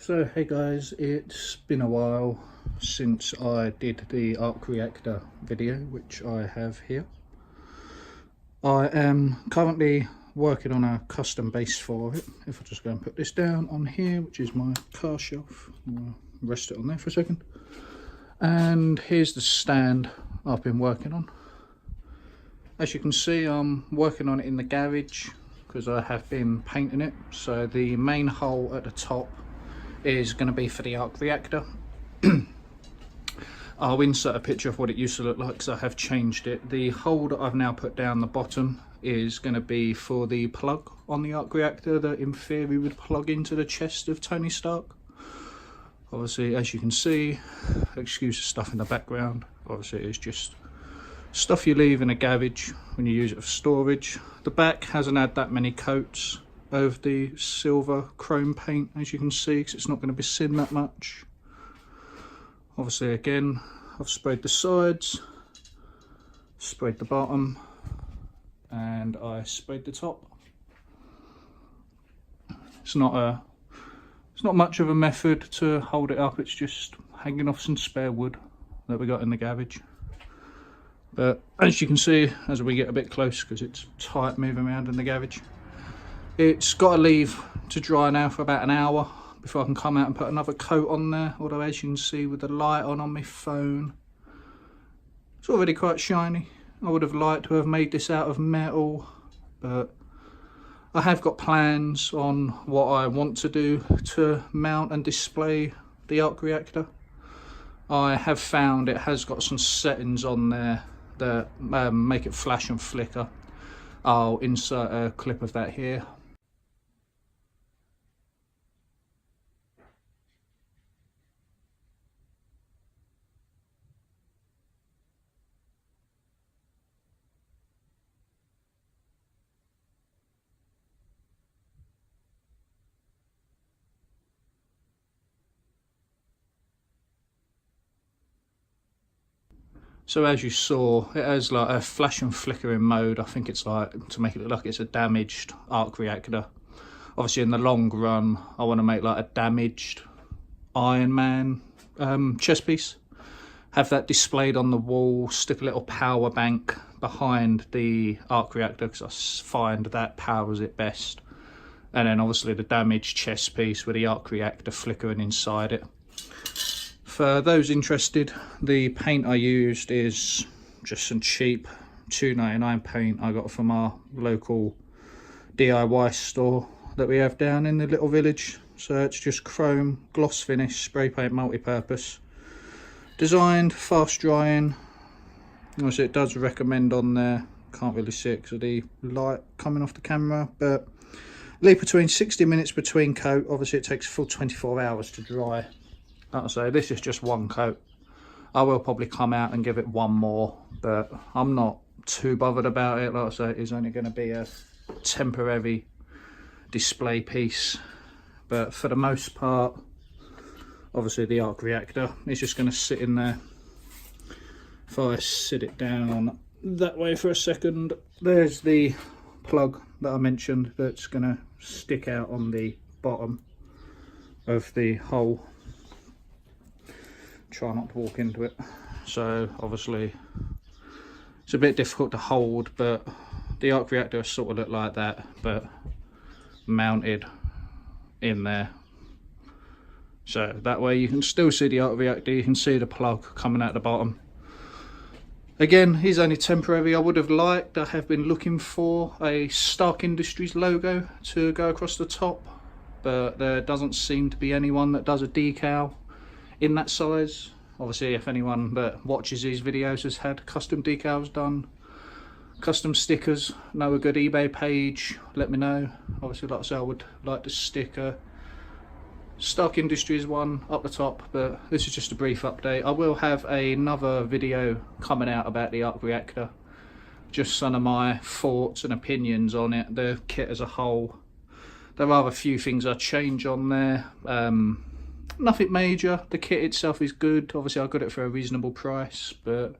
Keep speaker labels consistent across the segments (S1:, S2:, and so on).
S1: So hey guys, it's been a while since I did the arc reactor video, which I have here. I am currently working on a custom base for it. If I just go and put this down on here, which is my car shelf, I'll rest it on there for a second. And here's the stand I've been working on. As you can see, I'm working on it in the garage because I have been painting it. So the main hole at the top is going to be for the arc reactor. I'll insert a picture of what it used to look like because I have changed it. The hole that I've now put down the bottom is going to be for the plug on the arc reactor that in theory would plug into the chest of Tony Stark. Obviously, as you can see, excuse the stuff in the background, obviously it's just stuff you leave in a garage when you use it for storage. The back hasn't had that many coats of the silver chrome paint, as you can see, because it's not going to be seen that much. Obviously, again, I've sprayed the sides, sprayed the bottom, and I sprayed the top. It's not much of a method to hold it up. It's just hanging off some spare wood that we got in the garage. But as you can see, as we get a bit close, because it's tight moving around in the garage, it's got to leave to dry now for about an hour before I can come out and put another coat on there. Although, as you can see with the light on my phone, it's already quite shiny. I would have liked to have made this out of metal, but I have got plans on what I want to do to mount and display the arc reactor. I have found it has got some settings on there that make it flash and flicker. I'll insert a clip of that here. So as you saw, it has like a flash and flickering mode. I think it's like to make it look like it's a damaged arc reactor. Obviously in the long run, I want to make like a damaged Iron Man chest piece. Have that displayed on the wall, stick a little power bank behind the arc reactor because I find that powers it best. And then obviously the damaged chest piece with the arc reactor flickering inside it. For those interested, the paint I used is just some cheap $2.99 paint I got from our local DIY store that we have down in the little village. So it's just chrome, gloss finish, spray paint, multi-purpose. Designed, fast drying. Obviously it does recommend on there, can't really see it because of the light coming off the camera, but leave between 60 minutes between coat. Obviously it takes a full 24 hours to dry. Like I say, this is just one coat. I will probably come out and give it one more, but I'm not too bothered about it. Like I say, it's only going to be a temporary display piece. But for the most part, obviously the arc reactor is just going to sit in there. If I sit it down that way for a second, there's the plug that I mentioned that's going to stick out on the bottom of the hole. Try not to walk into it. So obviously it's a bit difficult to hold, but the arc reactor sort of look like that, but mounted in there. So that way you can still see the arc reactor, you can see the plug coming out the bottom. Again, he's only temporary. I would have liked, I have been looking for a Stark Industries logo to go across the top, but there doesn't seem to be anyone that does a decal in that size. Obviously, if anyone that watches these videos has had custom decals done, custom stickers, know a good eBay page, let me know. Obviously, like I say, I would like to stick a Stark Industries one up the top, but this is just a brief update. I will have another video coming out about the arc reactor, just some of my thoughts and opinions on it, the kit as a whole. There are a few things I change on there. Nothing major. The kit itself is good. Obviously I got it for a reasonable price, but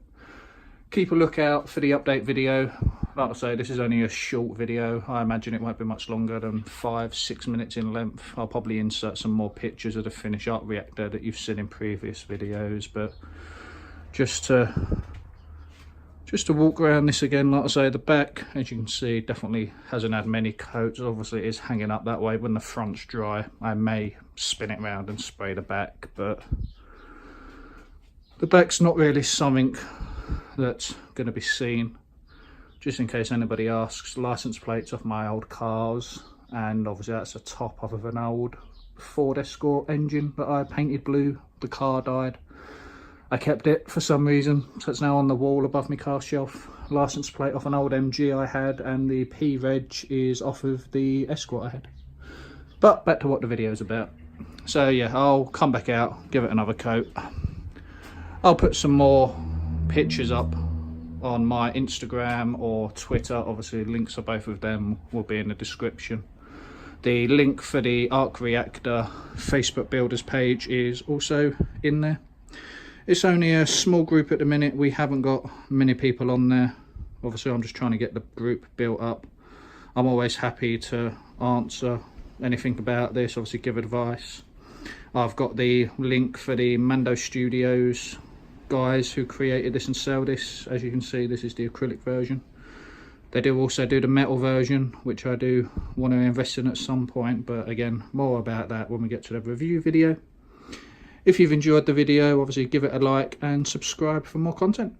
S1: keep a lookout for the update video. Like I say, this is only a short video. I imagine it won't be much longer than 5-6 minutes in length. I'll probably insert some more pictures of the finished art reactor that you've seen in previous videos, but just to walk around this again. Like I say, the back, as you can see, definitely hasn't had many coats. Obviously it is hanging up that way. When the front's dry, I may spin it around and spray the back, but the back's not really something that's going to be seen. Just in case anybody asks, license plates off my old cars, and obviously that's a top off of an old Ford Escort engine that I painted blue. The car died. I kept it for some reason, so it's now on the wall above my car shelf. License plate off an old MG I had, and the P reg is off of the Escort I had. But back to what the video is about. So yeah, I'll come back out, give it another coat. I'll put some more pictures up on my Instagram or Twitter. Obviously links for both of them will be in the description. The link for the Arc Reactor Facebook builders page is also in there. It's only a small group at the minute. We haven't got many people on there. Obviously I'm just trying to get the group built up. I'm always happy to answer anything about this, obviously give advice. I've got the link for the Mando Studios guys who created this and sell this. As you can see, this is the acrylic version. They do also do the metal version, which I do want to invest in at some point, but again, more about that when we get to the review video. If you've enjoyed the video, obviously give it a like and subscribe for more content.